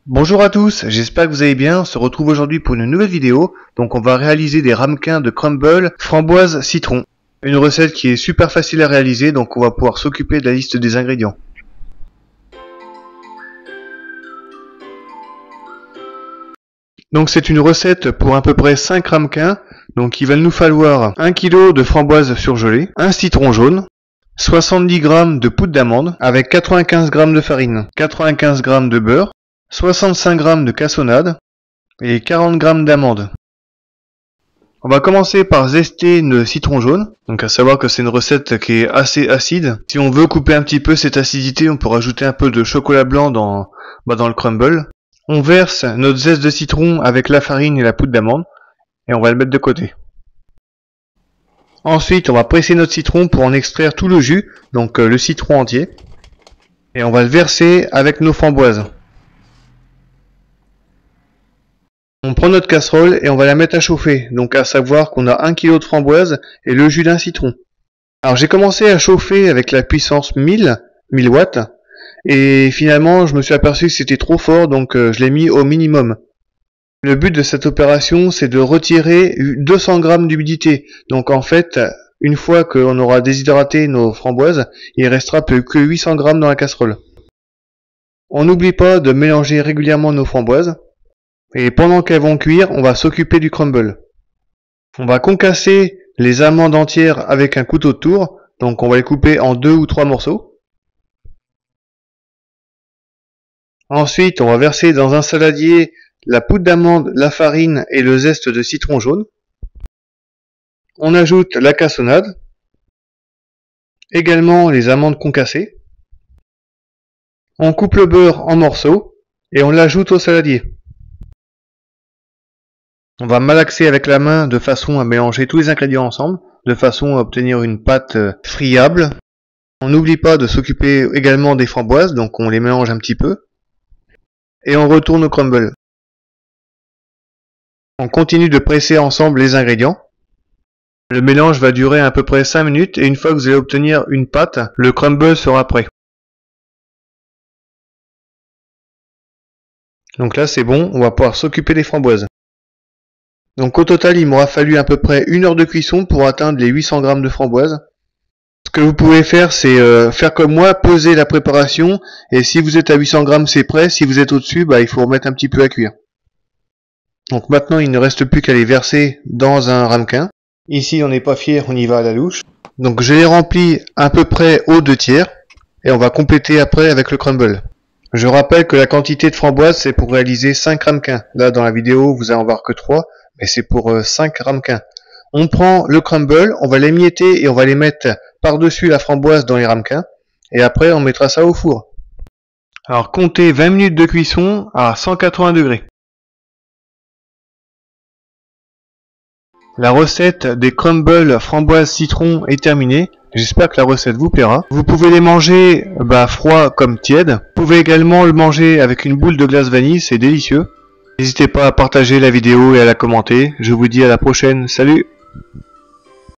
Bonjour à tous, j'espère que vous allez bien. On se retrouve aujourd'hui pour une nouvelle vidéo. Donc on va réaliser des ramequins de crumble framboise citron. Une recette qui est super facile à réaliser, donc on va pouvoir s'occuper de la liste des ingrédients. Donc c'est une recette pour à peu près 5 ramequins. Donc il va nous falloir 1 kg de framboise surgelée, un citron jaune, 70 g de poudre d'amande avec 95 g de farine, 95 g de beurre, 65 g de cassonade et 40 g d'amandes. On va commencer par zester le citron jaune, donc à savoir que c'est une recette qui est assez acide. Si on veut couper un petit peu cette acidité, on peut rajouter un peu de chocolat blanc dans le crumble. On verse notre zeste de citron avec la farine et la poudre d'amande et on va le mettre de côté. Ensuite, on va presser notre citron pour en extraire tout le jus, donc le citron entier, et on va le verser avec nos framboises. On prend notre casserole et on va la mettre à chauffer, donc à savoir qu'on a 1 kg de framboises et le jus d'un citron. Alors j'ai commencé à chauffer avec la puissance 1000 watts et finalement je me suis aperçu que c'était trop fort, donc je l'ai mis au minimum. Le but de cette opération, c'est de retirer 200 g d'humidité, donc en fait une fois qu'on aura déshydraté nos framboises, il restera plus que 800 g dans la casserole. On n'oublie pas de mélanger régulièrement nos framboises. Et pendant qu'elles vont cuire, on va s'occuper du crumble. On va concasser les amandes entières avec un couteau de tour, donc on va les couper en 2 ou 3 morceaux. Ensuite, on va verser dans un saladier la poudre d'amande, la farine et le zeste de citron jaune. On ajoute la cassonade, également les amandes concassées. On coupe le beurre en morceaux et on l'ajoute au saladier. On va malaxer avec la main de façon à mélanger tous les ingrédients ensemble, de façon à obtenir une pâte friable. On n'oublie pas de s'occuper également des framboises, donc on les mélange un petit peu. Et on retourne au crumble. On continue de presser ensemble les ingrédients. Le mélange va durer à peu près 5 minutes et une fois que vous allez obtenir une pâte, le crumble sera prêt. Donc là c'est bon, on va pouvoir s'occuper des framboises. Donc au total, il m'aura fallu à peu près 1 heure de cuisson pour atteindre les 800 g de framboises. Ce que vous pouvez faire, c'est faire comme moi, peser la préparation, et si vous êtes à 800 g, c'est prêt. Si vous êtes au-dessus, il faut remettre un petit peu à cuire. Donc maintenant, il ne reste plus qu'à les verser dans un ramequin. Ici, on n'est pas fier, on y va à la louche. Donc je les remplis à peu près aux 2 tiers, et on va compléter après avec le crumble. Je rappelle que la quantité de framboises, c'est pour réaliser 5 ramequins. Là, dans la vidéo, vous allez en voir que 3. Mais c'est pour 5 ramequins. On prend le crumble, on va l'émietter et on va les mettre par-dessus la framboise dans les ramequins. Et après, on mettra ça au four. Alors, comptez 20 minutes de cuisson à 180 degrés. La recette des crumble framboise citron est terminée. J'espère que la recette vous plaira. Vous pouvez les manger froid comme tiède. Vous pouvez également le manger avec une boule de glace vanille, c'est délicieux. N'hésitez pas à partager la vidéo et à la commenter. Je vous dis à la prochaine. Salut!